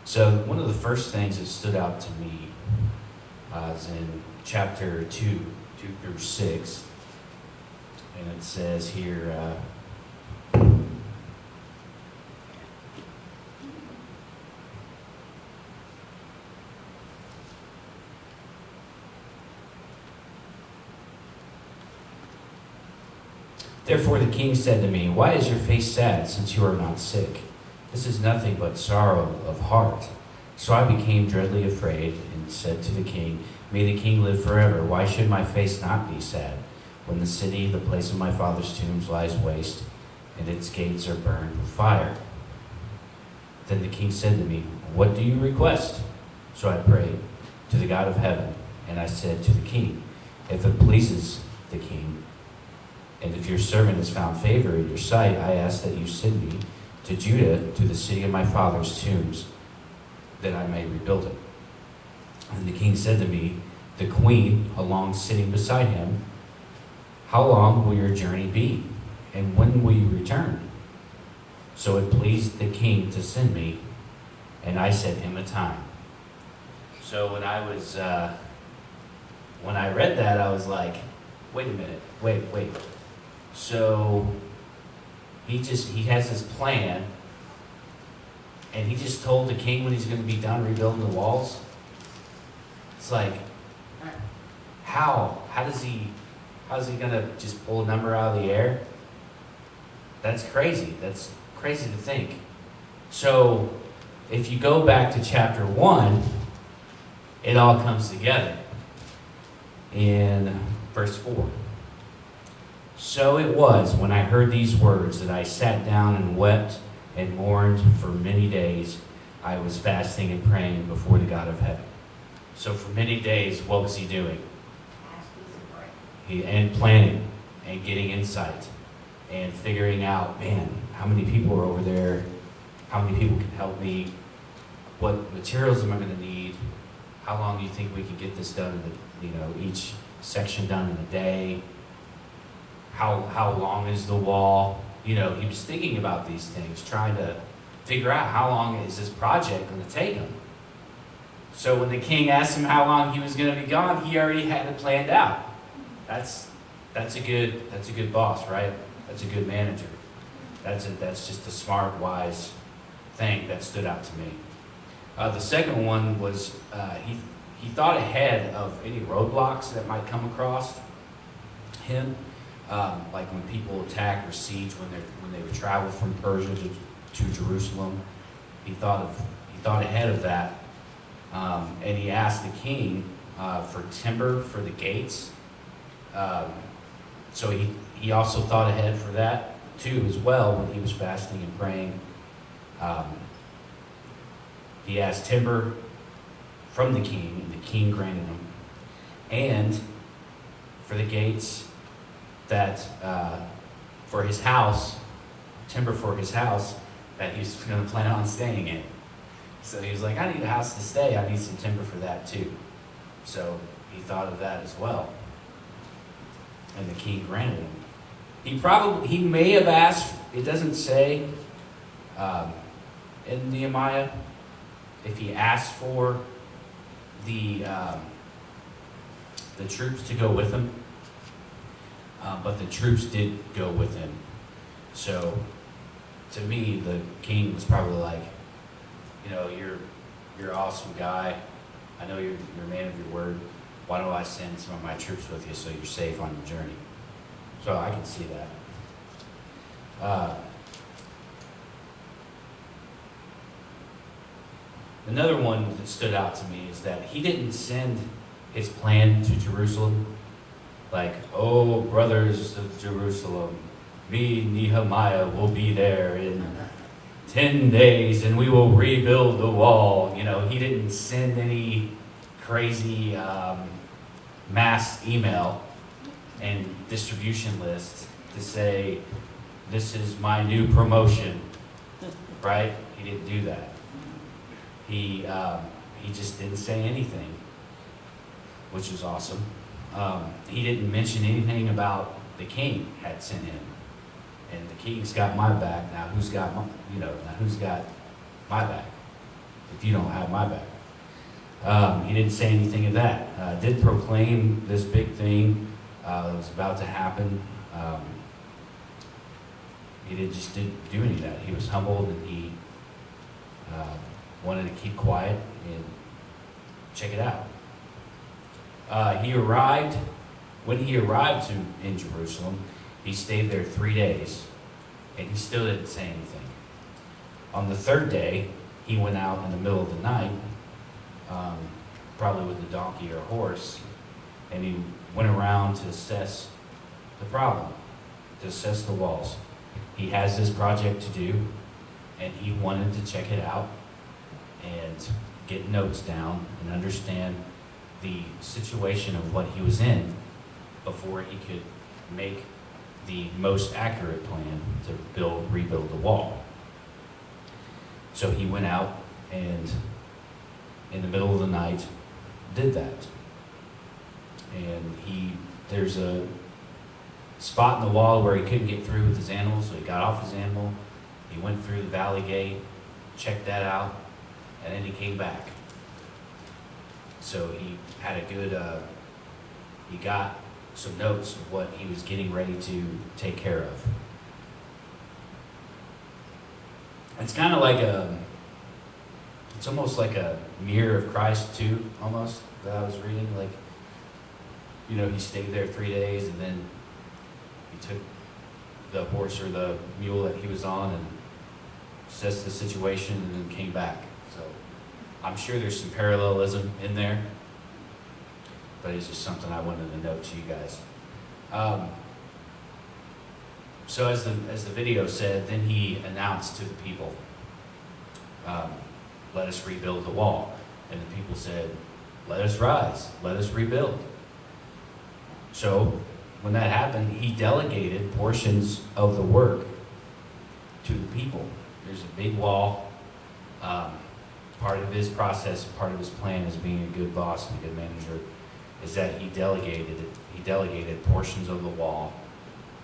So one of the first things that stood out to me is in chapter 2 through 6. And it says here, therefore the king said to me, why is your face sad, since you are not sick? This is nothing but sorrow of heart. So I became dreadfully afraid and said to the king, may the king live forever. Why should my face not be sad, when the city, the place of my father's tombs, lies waste, and its gates are burned with fire? Then the king said to me, what do you request? So I prayed to the God of heaven, and I said to the king, if it pleases the king, and if your servant has found favor in your sight, I ask that you send me to Judah, to the city of my father's tombs, that I may rebuild it. And the king said to me, the queen, along sitting beside him, how long will your journey be, and when will you return? So it pleased the king to send me, and I set him a time. So when I read that, I was like, wait a minute, wait. So he has this plan, and he just told the king when he's going to be done rebuilding the walls. It's like, how's he going to just pull a number out of the air? That's crazy. That's crazy to think. So if you go back to chapter 1, it all comes together in verse 4. So it was, when I heard these words, that I sat down and wept and mourned for many days. I was fasting and praying before the God of heaven. So for many days, what was he doing? And planning and getting insight and figuring out, man, how many people are over there? How many people can help me? What materials am I going to need? How long do you think we can get this done each section done in a day? How long is the wall? He was thinking about these things, trying to figure out how long is this project going to take him. So when the king asked him how long he was going to be gone, he already had it planned out. That's a good boss, right? That's a good manager. That's just a smart, wise thing that stood out to me. The second one was he thought ahead of any roadblocks that might come across him. Like when people attack or siege, when they would travel from Persia to Jerusalem, he thought ahead of that, and he asked the king for timber for the gates. So he also thought ahead for that too as well when he was fasting and praying. He asked timber from the king, and the king granted him, and for the gates, that for his house, timber for his house that he's going to plan on staying in. So he was like, I need a house to stay. I need some timber for that too. So he thought of that as well. And the king granted him. He may have asked, it doesn't say in Nehemiah, if he asked for the troops to go with him. But the troops did go with him. So, to me, the king was probably like, you're an awesome guy. I know you're a man of your word. Why don't I send some of my troops with you so you're safe on your journey? So I can see that. Another one that stood out to me is that he didn't send his plan to Jerusalem like, oh, brothers of Jerusalem, me, Nehemiah, will be there in 10 days and we will rebuild the wall. He didn't send any crazy mass email and distribution list to say, this is my new promotion, right? He didn't do that. He just didn't say anything, which was awesome. He didn't mention anything about the king had sent him. And the king's got my back. Now who's got my back? if you don't have my back. He didn't say anything of that. Did proclaim this big thing that was about to happen. He didn't do any of that. He was humbled, and he wanted to keep quiet and check it out. When he arrived in Jerusalem, he stayed there 3 days, and he still didn't say anything. On the third day, he went out in the middle of the night, probably with a donkey or a horse, and he went around to assess the problem, to assess the walls. He has this project to do, and he wanted to check it out and get notes down and understand the situation of what he was in before he could make the most accurate plan to rebuild the wall. So he went out and in the middle of the night did that. And there's a spot in the wall where he couldn't get through with his animal, so he got off his animal, he went through the valley gate, checked that out, and then he came back. So he had he got some notes of what he was getting ready to take care of. It's kind of like it's almost like a mirror of Christ too, almost, that I was reading. Like, he stayed there 3 days, and then he took the horse or the mule that he was on and assessed the situation and then came back. So I'm sure there's some parallelism in there, but it's just something I wanted to note to you guys. So as the video said, then he announced to the people, let us rebuild the wall. And the people said, let us rise, let us rebuild. So when that happened, he delegated portions of the work to the people. There's a big wall. Part of his process, part of his plan as being a good boss and a good manager is that he delegated portions of the wall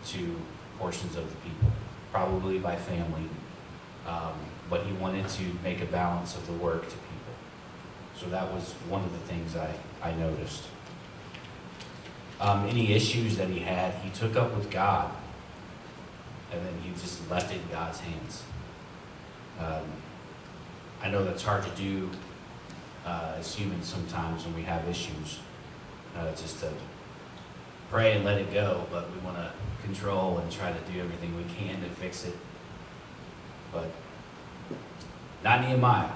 to portions of the people, probably by family, but he wanted to make a balance of the work to people. So that was one of the things I noticed. Any issues that he had, he took up with God, and then he just left it in God's hands. I know that's hard to do as humans sometimes when we have issues, just to pray and let it go, but we want to control and try to do everything we can to fix it. But not Nehemiah.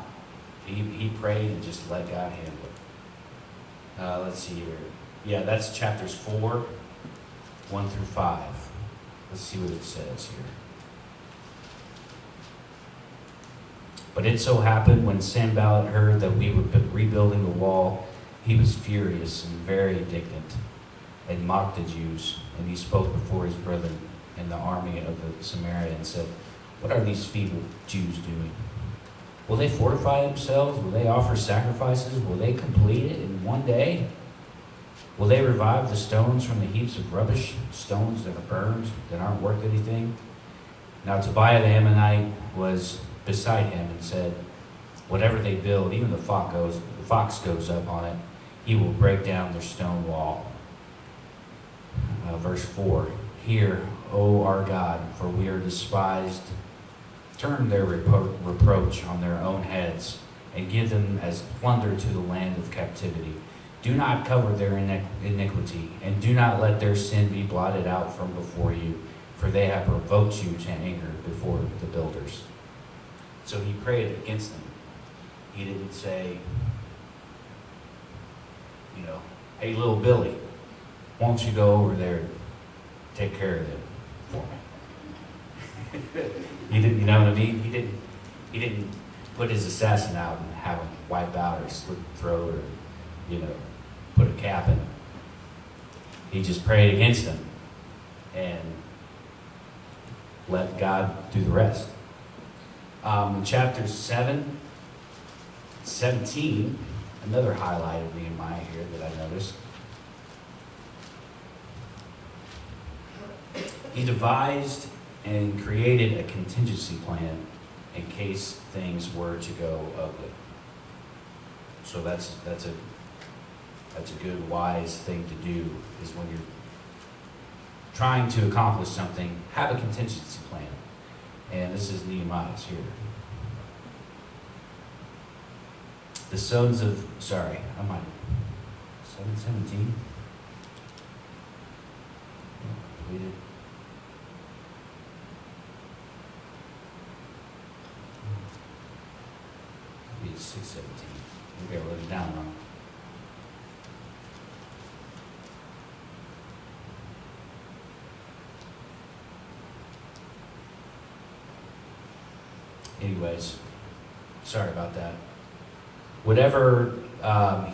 He prayed and just let God handle it. Let's see here. Yeah, that's chapters 4, 1 through 5. Let's see what it says here. But it so happened when Sanballat heard that we were rebuilding the wall, he was furious and very indignant and mocked the Jews. And he spoke before his brethren in the army of the Samaria and said, what are these feeble Jews doing? Will they fortify themselves? Will they offer sacrifices? Will they complete it in one day? Will they revive the stones from the heaps of rubbish, stones that are burned, that aren't worth anything? Now Tobiah the Ammonite was beside him and said, whatever they build, even the fox goes up on it, he will break down their stone wall. Verse 4, hear, O our God, for we are despised. Turn their reproach on their own heads, and give them as plunder to the land of captivity. Do not cover their iniquity, and do not let their sin be blotted out from before you, for they have provoked you to anger before the builders. So he prayed against them. He didn't say, hey, little Billy, won't you go over there and take care of them for me? He didn't, you know what I mean? He didn't put his assassin out and have him wipe out or slit the throat or, put a cap in him. He just prayed against them and let God do the rest. In chapter 7, 17, another highlight of Nehemiah here that I noticed. He devised and created a contingency plan in case things were to go ugly. So that's a good, wise thing to do, is when you're trying to accomplish something, have a contingency plan. And this is Nehemiah's here. The sons of, sorry, I might, 717? Completed. Maybe it's 617. Maybe I wrote it down wrong. Anyways, sorry about that. Whatever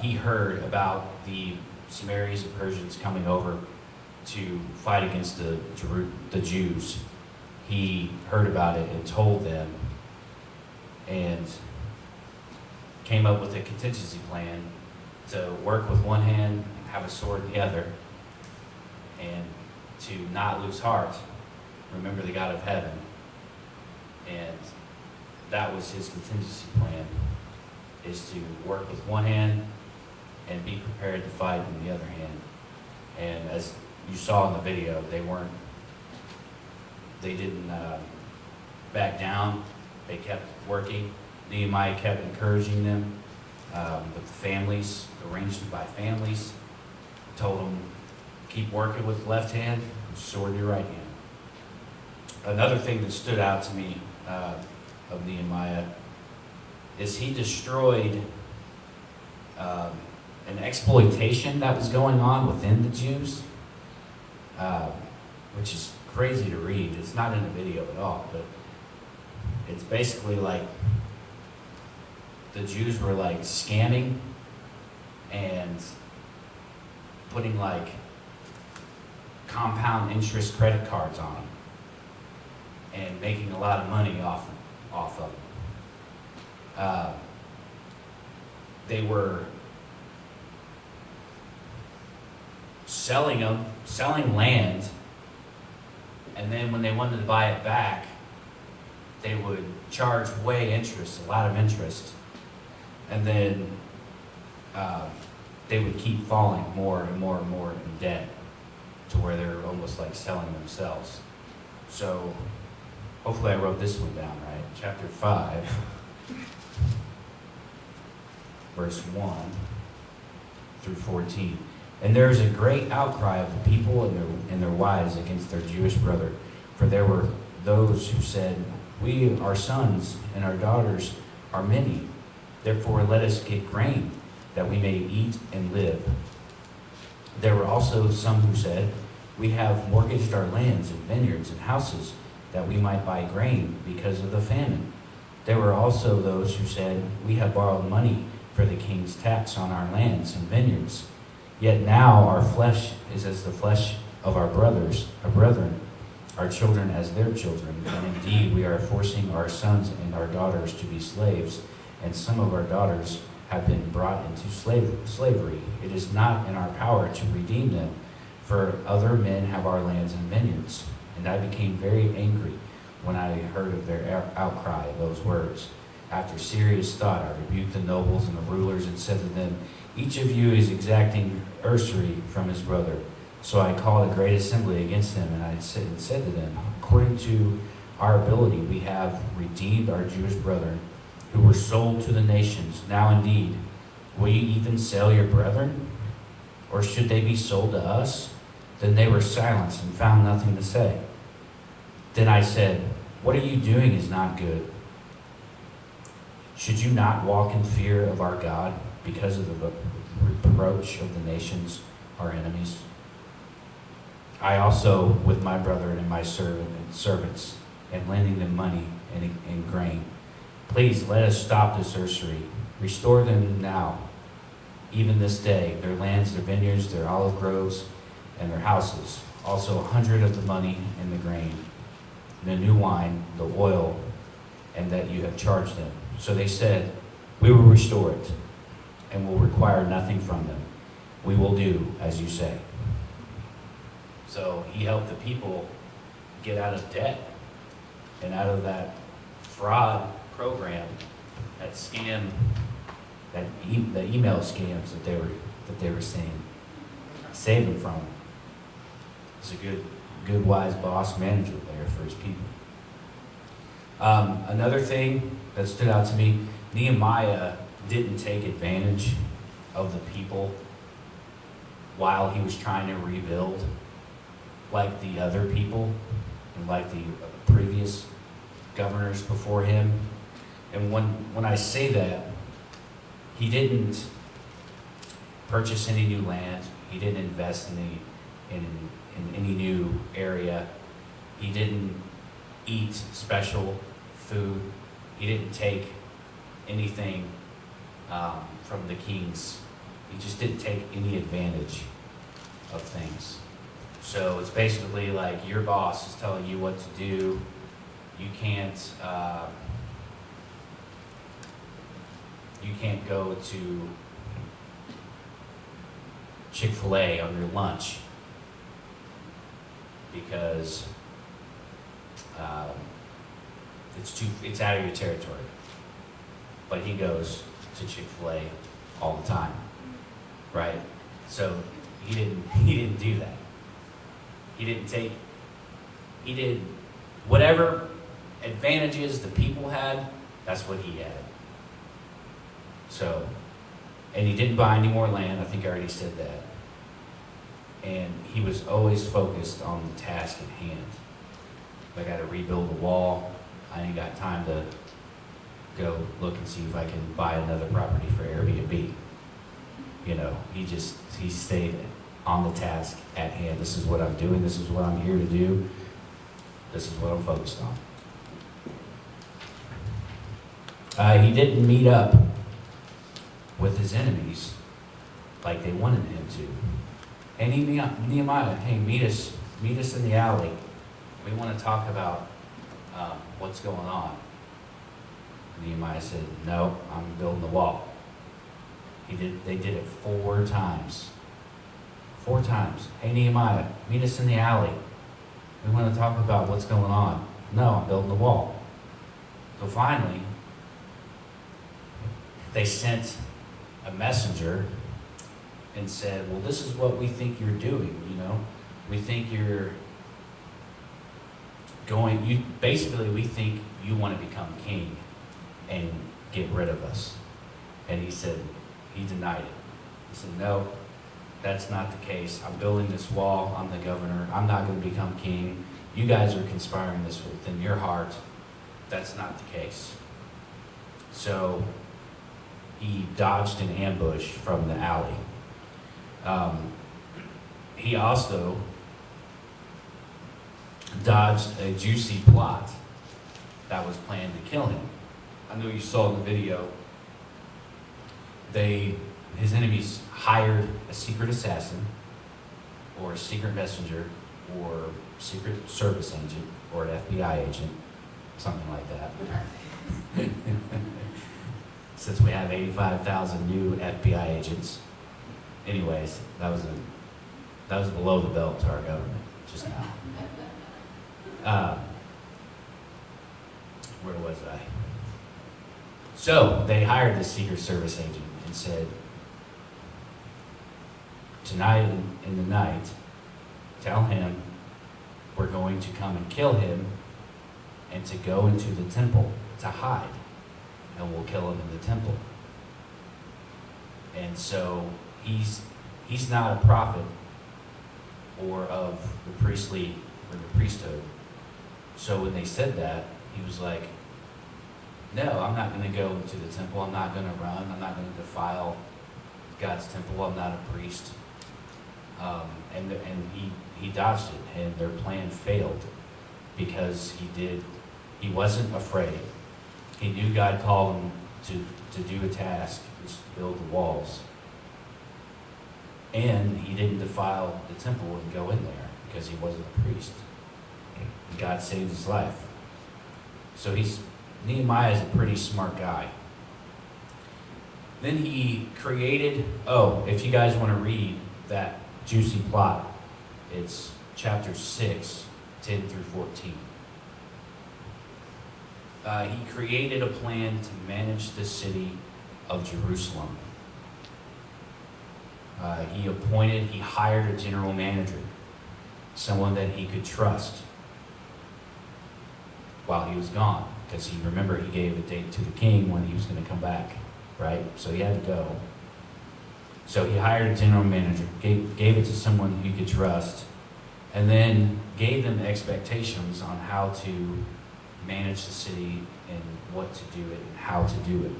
he heard about the Samaritans and Persians coming over to fight against the Jews, he heard about it and told them, and came up with a contingency plan to work with one hand, have a sword in the other, and to not lose heart, remember the God of heaven. And that was his contingency plan, is to work with one hand and be prepared to fight in the other hand. And as you saw in the video, they didn't back down. They kept working. Nehemiah kept encouraging them with the families, arranged it by families, told them, keep working with the left hand, sword in your right hand. Another thing that stood out to me of Nehemiah is he destroyed an exploitation that was going on within the Jews, which is crazy to read. It's not in the video at all, but it's basically like the Jews were like scamming and putting like compound interest credit cards on them and making a lot of money off of them. They were selling land, and then when they wanted to buy it back, they would charge a lot of interest, and then they would keep falling more and more and more in debt to where they're almost like selling themselves. So hopefully I wrote this one down right. Chapter 5, verse 1 through 14. And there was a great outcry of the people and their wives against their Jewish brother. For there were those who said, our sons and our daughters are many. Therefore let us get grain, that we may eat and live. There were also some who said, we have mortgaged our lands and vineyards and houses, that we might buy grain because of the famine. There were also those who said, we have borrowed money for the king's tax on our lands and vineyards. Yet now our flesh is as the flesh of our brethren, our children as their children. And indeed we are forcing our sons and our daughters to be slaves, and some of our daughters have been brought into slavery. It is not in our power to redeem them, for other men have our lands and vineyards. And I became very angry when I heard of their outcry of those words. After serious thought, I rebuked the nobles and the rulers and said to them, each of you is exacting usury from his brother. So I called a great assembly against them, and I said to them, according to our ability, we have redeemed our Jewish brethren who were sold to the nations. Now indeed, will you even sell your brethren? Or should they be sold to us? Then they were silenced and found nothing to say. Then I said, what are you doing is not good. Should you not walk in fear of our God because of the reproach of the nations, our enemies? I also, with my brethren and my servants, am lending them money and grain. Please let us stop this usury. Restore them now, even this day, their lands, their vineyards, their olive groves, and their houses. Also 100 of the money and the grain, the new wine, the oil, and that you have charged them. So they said, we will restore it, and will require nothing from them. We will do as you say. So he helped the people get out of debt and out of that fraud program, that scam the email scams that they were seeing. Save him from it. He's a good wise boss manager there for his people. Another thing that stood out to me, Nehemiah didn't take advantage of the people while he was trying to rebuild like the other people and like the previous governors before him. And when I say that, he didn't purchase any new land. He didn't invest in any new area. He didn't eat special food. He didn't take anything from the kings. He just didn't take any advantage of things. So it's basically like your boss is telling you what to do. You can't go to Chick-fil-A on your lunch because it's out of your territory. But he goes to Chick-fil-A all the time, right? So he didn't do that. He did whatever advantages the people had, that's what he had. So, and he didn't buy any more land, I think I already said that. And he was always focused on the task at hand. If I got to rebuild the wall, I ain't got time to go look and see if I can buy another property for Airbnb. You know, he stayed on the task at hand. This is what I'm doing. This is what I'm here to do. This is what I'm focused on. He didn't meet up with his enemies like they wanted him to. And Nehemiah, hey, meet us in the alley. We want to talk about what's going on. Nehemiah said, no, I'm building the wall. They did it 4 times. 4 times. Hey, Nehemiah, meet us in the alley. We want to talk about what's going on. No, I'm building the wall. So finally, they sent a messenger and said, well, this is what we think you're doing, you know. We think you're basically we think you want to become king and get rid of us. And he denied it. He said, no, that's not the case. I'm building this wall. I'm the governor. I'm not going to become king. You guys are conspiring this within your heart. That's not the case. So he dodged an ambush from the alley. He also dodged a juicy plot that was planned to kill him. I know you saw in the video, his enemies hired a secret assassin or a secret messenger or secret service agent or an FBI agent, something like that. Since we have 85,000 new FBI agents. Anyways, that was below the belt to our government just now. Where was I? So they hired this secret service agent and said, tonight in the night, tell him we're going to come and kill him and to go into the temple to hide, and we'll kill him in the temple. And so he's not a prophet or of the priestly or the priesthood. So when they said that, he was like, no, I'm not going to go into the temple. I'm not going to run. I'm not going to defile God's temple. I'm not a priest. And he dodged it, and their plan failed because he wasn't afraid. He knew God called him to do a task, which is to build the walls. And he didn't defile the temple and go in there because he wasn't a priest. And God saved his life. So Nehemiah is a pretty smart guy. Then he created, if you guys want to read that juicy plot, it's chapter 6, 10 through 14. He created a plan to manage the city of Jerusalem. He hired a general manager, someone that he could trust while he was gone, because he gave a date to the king when he was going to come back, right? So he had to go. So he hired a general manager, gave it to someone he could trust, and then gave them expectations on how to manage the city and what to do it and how to do it.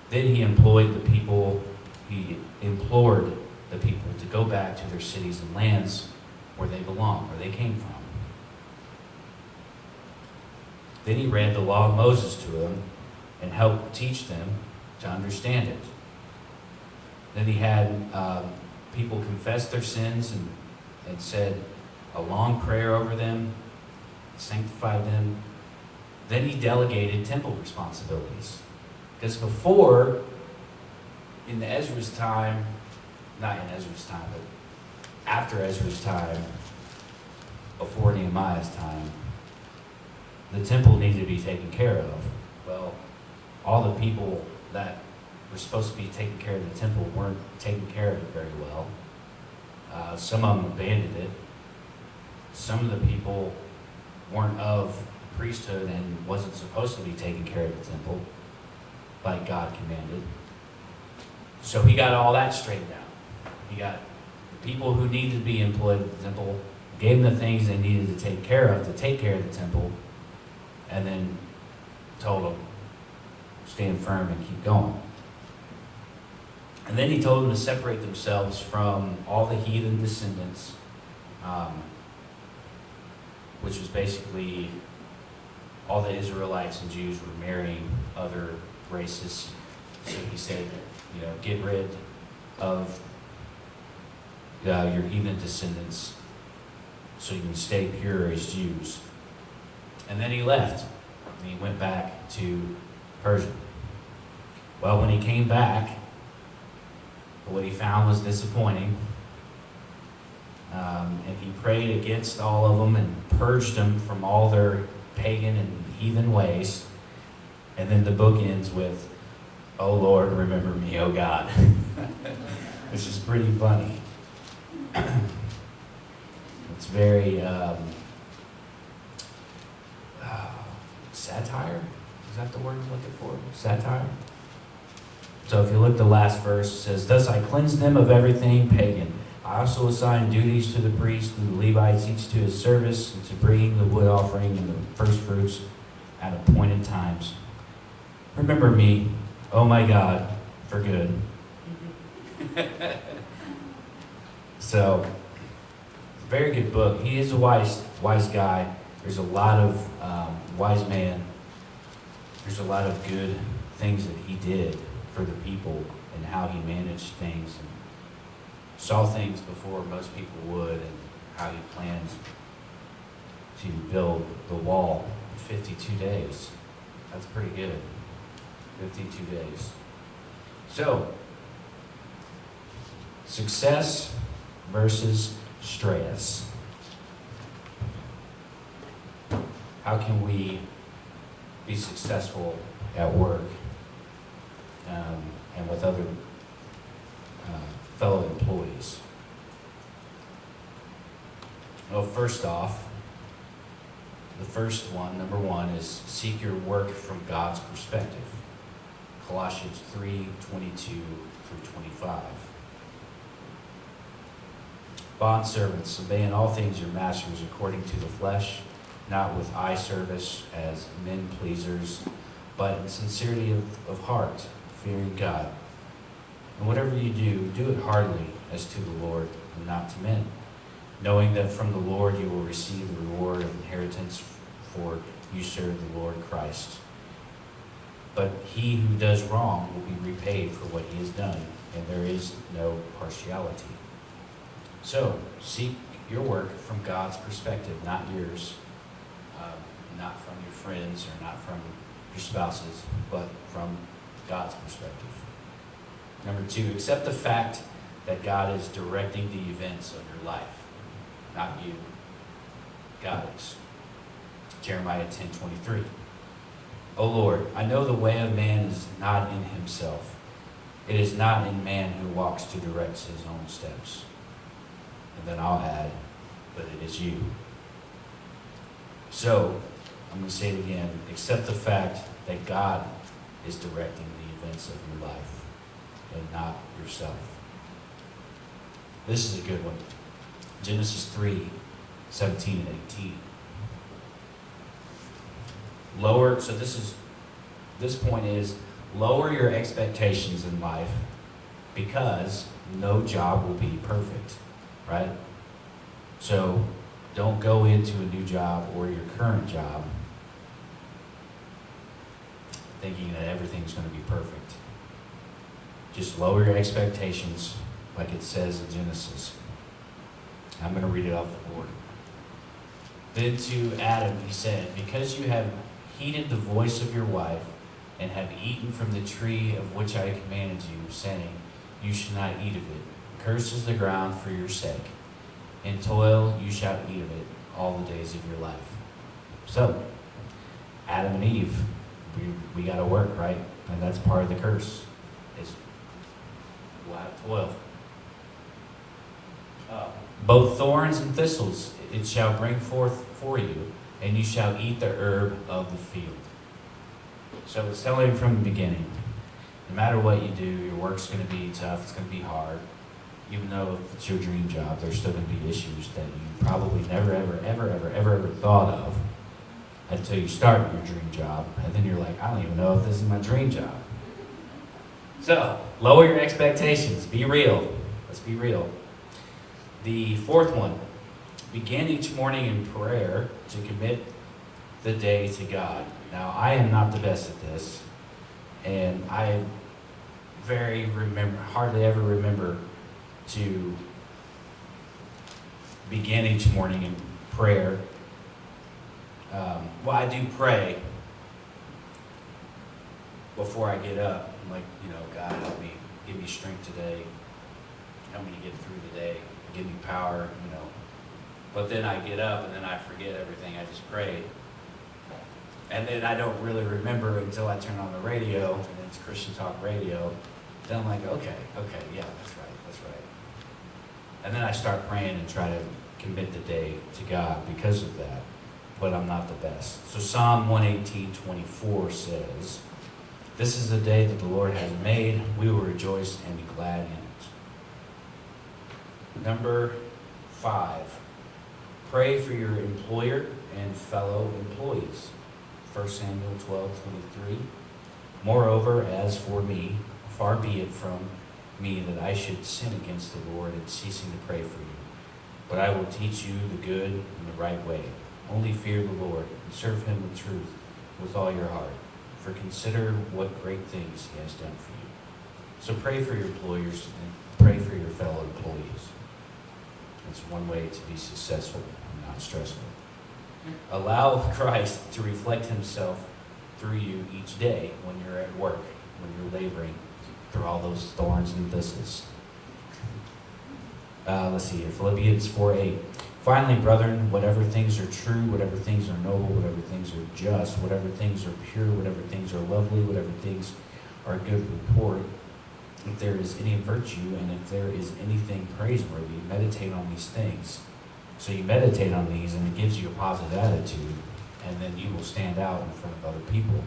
Then he implored the people to go back to their cities and lands where they belong, where they came from. Then he read the law of Moses to them and helped teach them to understand it. Then he had people confess their sins and said a long prayer over them, sanctified them. Then he delegated temple responsibilities. Because before, in Ezra's time, not in Ezra's time, but after Ezra's time, before Nehemiah's time, the temple needed to be taken care of. Well, all the people that were supposed to be taking care of the temple weren't taking care of it very well. Some of them abandoned it. Some of the people weren't of priesthood and wasn't supposed to be taking care of the temple like God commanded. So he got all that straightened out. He got the people who needed to be employed at the temple, gave them the things they needed to take care of the temple, and then told them, stand firm and keep going. And then he told them to separate themselves from all the heathen descendants, which was basically all the Israelites and Jews were marrying other races. So he said, get rid of your heathen descendants so you can stay pure as Jews. And then he left, and he went back to Persia. Well, when he came back, what he found was disappointing. And he prayed against all of them and purged them from all their pagan and heathen ways. And then the book ends with, "Oh Lord, remember me, oh God." Which is pretty funny. It's very satire? Is that the word I'm looking for? Satire? So if you look at the last verse, it says, "Thus I cleansed them of everything pagan. I also assigned duties to the priests and the Levites, each to his service, and to bringing the wood offering and the first fruits at appointed times. Remember me, oh my God, for good." So, very good book. He is a wise guy. There's a lot of wise man. There's a lot of good things that he did for the people and how he managed things and saw things before most people would, and how he planned to build the wall in 52 days. That's pretty good. 52 days. So, success versus stress. How can we be successful at work and with other fellow employees? Well, first off, the first one, number one, is seek your work from God's perspective. Colossians 3:22 through 25. Bondservants, obey in all things your masters according to the flesh, not with eye service as men pleasers, but in sincerity of heart, fearing God. And whatever you do, do it heartily as to the Lord and not to men, knowing that from the Lord you will receive the reward of inheritance, for you serve the Lord Christ. But he who does wrong will be repaid for what he has done, and there is no partiality. So, seek your work from God's perspective, not yours, not from your friends or not from your spouses, but from God's perspective. Number two, accept the fact that God is directing the events of your life, not you. God is. Jeremiah 10:23. O Lord, I know the way of man is not in himself. It is not in man who walks to direct his own steps. And then I'll add, but it is you. So, I'm going to say it again. Accept the fact that God is directing the events of your life and not yourself. This is a good one. Genesis 3, 17 and 18. This point is, lower your expectations in life because no job will be perfect, right? So don't go into a new job or your current job thinking that everything's going to be perfect. Just lower your expectations like it says in Genesis. I'm going to read it off the board. Then to Adam he said, because you have heeded the voice of your wife and have eaten from the tree of which I commanded you, saying, you should not eat of it. Cursed is the ground for your sake. In toil you shall eat of it all the days of your life. So, Adam and Eve, we got to work, right? And that's part of the curse. Is we'll have toil. Both thorns and thistles it shall bring forth for you, and you shall eat the herb of the field. So it's telling you from the beginning, no matter what you do, your work's going to be tough, it's going to be hard. Even though it's your dream job, there's still going to be issues that you probably never, ever thought of until you start your dream job. And then you're like, I don't even know if this is my dream job. So, lower your expectations. Be real. Let's be real. The fourth one, begin each morning in prayer to commit the day to God. Now, I am not the best at this, and I hardly ever remember to begin each morning in prayer. Well, I do pray before I get up. I'm like, God, help me, give me strength today, help me to get through the day, give me power, But then I get up and then I forget everything I just prayed. And then I don't really remember until I turn on the radio, and it's Christian Talk Radio. Then I'm like, okay, yeah, that's right. And then I start praying and try to commit the day to God because of that. But I'm not the best. So Psalm 118:24 says, this is the day that the Lord has made. We will rejoice and be glad in it. Number 5, pray for your employer and fellow employees. 1 Samuel 12:23. Moreover, as for me, far be it from me that I should sin against the Lord in ceasing to pray for you. But I will teach you the good and the right way. Only fear the Lord and serve him with truth with all your heart. For consider what great things he has done for you. So pray for your employers and pray for your fellow employees. It's one way to be successful and not stressful. Allow Christ to reflect himself through you each day when you're at work, when you're laboring through all those thorns and thistles. Let's see here, Philippians 4:8. Finally, brethren, whatever things are true, whatever things are noble, whatever things are just, whatever things are pure, whatever things are lovely, whatever things are good report, if there is any virtue and if there is anything praiseworthy, meditate on these things. So you meditate on these and it gives you a positive attitude, and then you will stand out in front of other people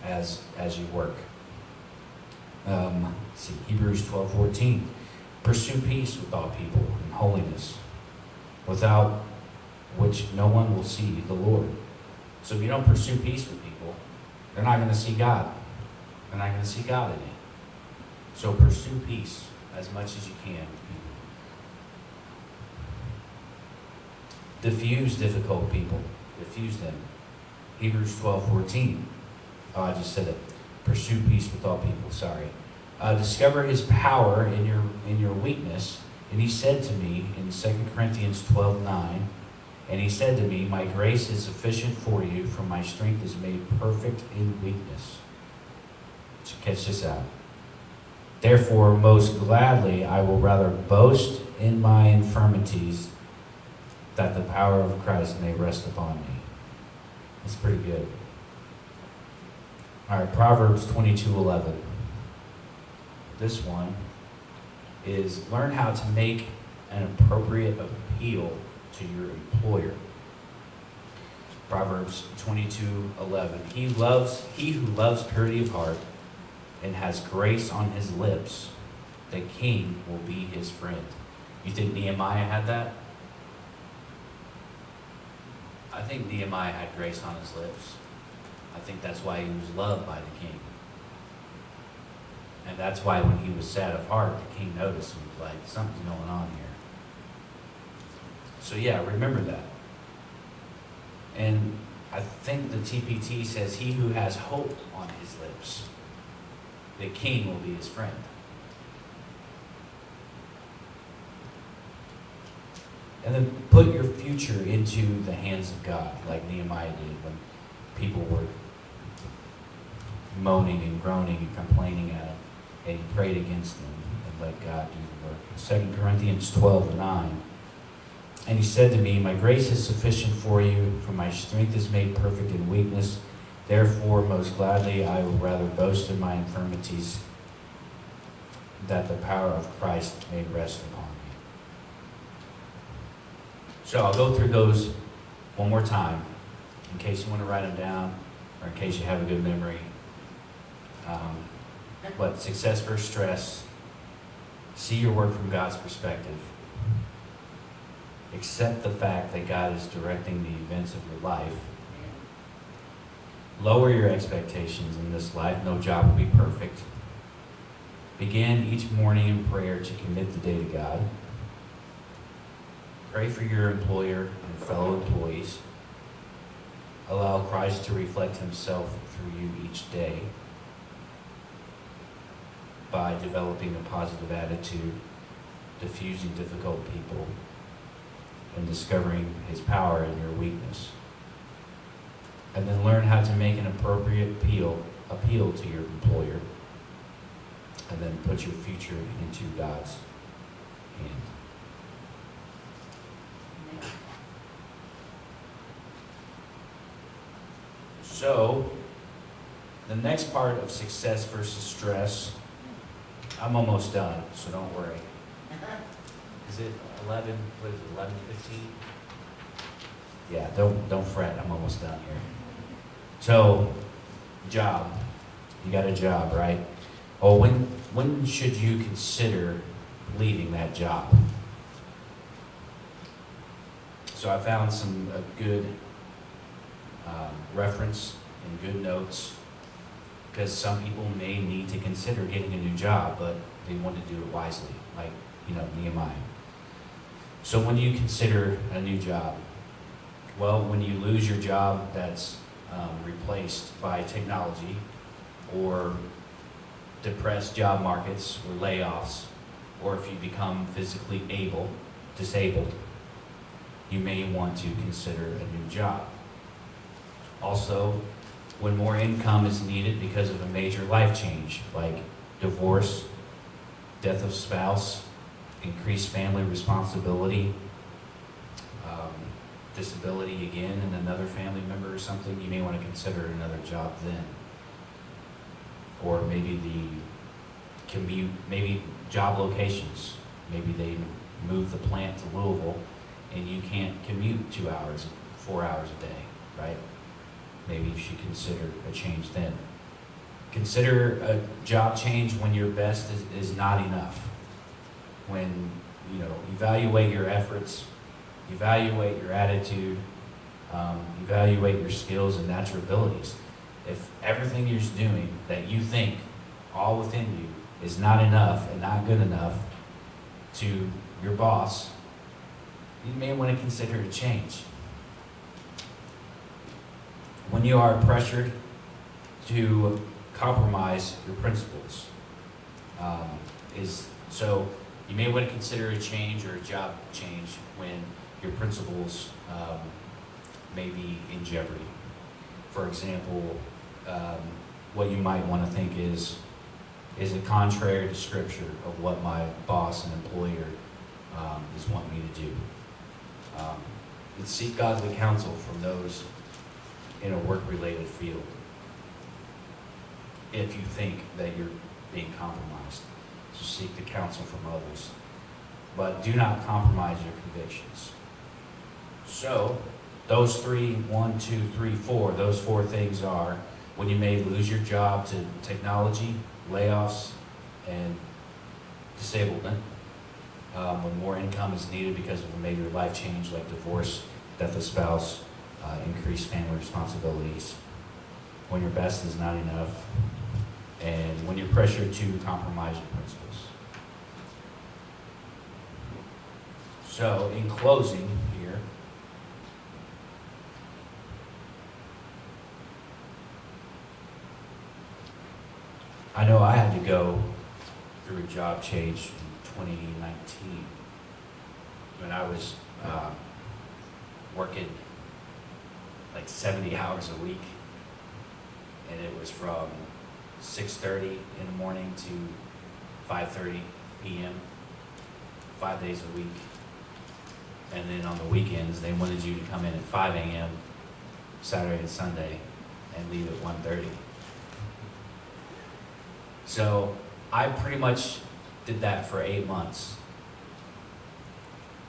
as you work. Let's see, Hebrews 12:14. Pursue peace with all people and holiness, without which no one will see the Lord. So if you don't pursue peace with people, they're not going to see God. They're not going to see God in it. So pursue peace as much as you can. Diffuse difficult people. Diffuse them. Hebrews 12:14. Oh, I just said it. Pursue peace with all people. Sorry. Discover his power in your weakness. And he said to me in 2 Corinthians 12:9, and he said to me, my grace is sufficient for you, for my strength is made perfect in weakness. So catch this out. Therefore, most gladly, I will rather boast in my infirmities, that the power of Christ may rest upon me. That's pretty good. All right, Proverbs 22:11. This one is learn how to make an appropriate appeal to your employer. Proverbs 22:11. He who loves purity of heart and has grace on his lips, the king will be his friend. You think Nehemiah had that? I think Nehemiah had grace on his lips. I think that's why he was loved by the king. And that's why when he was sad of heart, the king noticed and was like, something's going on here. So yeah, remember that. And I think the TPT says, he who has hope on his lips, the king will be his friend. And then put your future into the hands of God, like Nehemiah did when people were moaning and groaning and complaining at him, and he prayed against them and let God do the work. 2 Corinthians 12:9. And he said to me, my grace is sufficient for you, for my strength is made perfect in weakness. Therefore, most gladly, I will rather boast in my infirmities, that the power of Christ may rest upon me. So I'll go through those one more time, in case you want to write them down, or in case you have a good memory. Success versus stress. See your work from God's perspective. Accept the fact that God is directing the events of your life. Lower your expectations in this life. No job will be perfect. Begin each morning in prayer to commit the day to God. Pray for your employer and fellow employees. Allow Christ to reflect himself through you each day by developing a positive attitude, diffusing difficult people, and discovering his power in your weakness. And then learn how to make an appropriate appeal to your employer. And then put your future into God's hand. So, the next part of success versus stress, I'm almost done, so don't worry. Is it 11? What is it, 11:15? Yeah, don't fret. I'm almost done here. So, job. You got a job, right? Oh, when should you consider leaving that job? So I found some good reference and good notes, because some people may need to consider getting a new job, but they want to do it wisely, like Nehemiah. So when you consider a new job, well, when you lose your job that's replaced by technology, or depressed job markets or layoffs, or if you become physically disabled, you may want to consider a new job. Also, when more income is needed because of a major life change, like divorce, death of spouse, increased family responsibility, disability again in another family member or something, you may want to consider another job then. Or maybe the commute, maybe job locations. Maybe they move the plant to Louisville and you can't commute 2 hours, 4 hours a day, right? Maybe you should consider a change then. Consider a job change when your best is not enough. When, evaluate your efforts, evaluate your attitude, evaluate your skills and natural abilities. If everything you're doing that you think all within you is not enough and not good enough to your boss, you may want to consider a change. When you are pressured to compromise your principles, so you may want to consider a change or a job change when your principles may be in jeopardy. For example, what you might want to think is it contrary to Scripture of what my boss and employer is wanting me to do? And seek godly counsel from those in a work-related field. if you think that you're being compromised. So seek the counsel from others. But do not compromise your convictions. So, those 4, those 4 things are when you may lose your job to technology, layoffs, and disablement. When more income is needed because of a major life change like divorce, death of spouse, increased family responsibilities. When your best is not enough, and when you're pressured to compromise your principles. So, in closing here, I know I had to go through a job change in 2019 when I was working like 70 hours a week, and it was from 6:30 in the morning to 5:30 p.m., 5 days a week. And then on the weekends, they wanted you to come in at 5 a.m. Saturday and Sunday and leave at 1:30. So I pretty much did that for 8 months.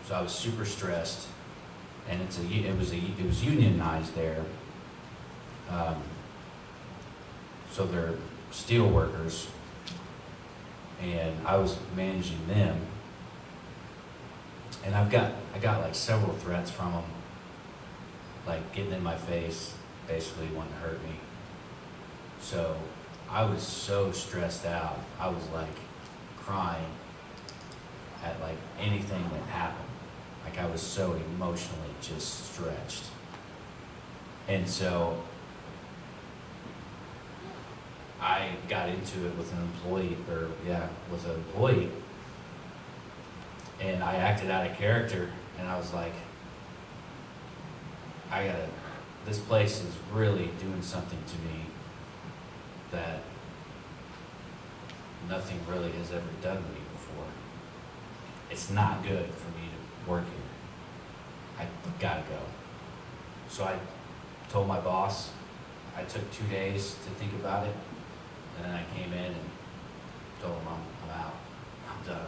So I was super stressed, and it was unionized there. So they're steel workers, and I was managing them. And I got like several threats from them, like getting in my face, basically wanting to hurt me. So I was so stressed out. I was like crying at like anything that happened. Like I was so emotionally just stretched. And so I got into it with an employee, and I acted out of character, and I was like, this place is really doing something to me that nothing really has ever done to me before. It's not good for me to work here. I gotta go. So I told my boss, I took 2 days to think about it, and then I came in and told him I'm out. I'm done.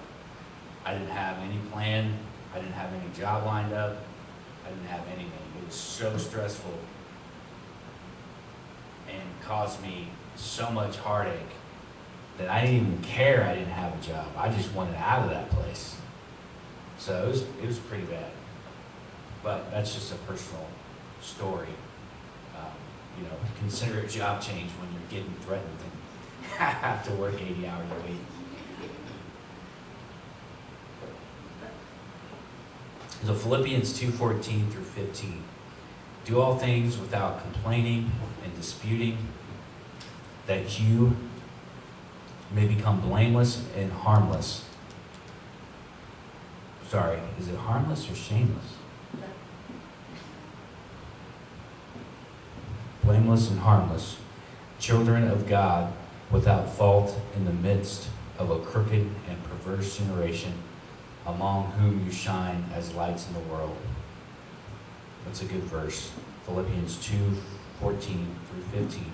I didn't have any plan. I didn't have any job lined up. I didn't have anything. It was so stressful and caused me so much heartache that I didn't even care I didn't have a job. I just wanted out of that place. So it was pretty bad. But that's just a personal story. Consider a job change when you're getting threatened and have to work 80 hours a week. So Philippians 2:14 through 15. Do all things without complaining and disputing, that you may become blameless and harmless. Sorry, is it harmless or shameless? Blameless and harmless, children of God without fault in the midst of a crooked and perverse generation, among whom you shine as lights in the world. That's a good verse. Philippians 2:14 through 15.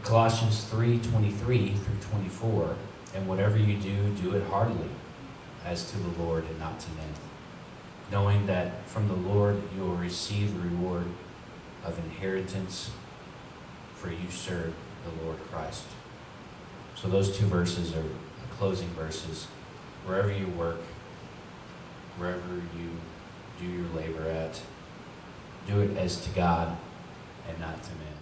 Colossians 3:23 through 24. And whatever you do, do it heartily, as to the Lord and not to men, knowing that from the Lord you will receive the reward of inheritance, for you serve the Lord Christ. So those 2 verses are the closing verses. Wherever you work, wherever you do your labor at, do it as to God and not to men.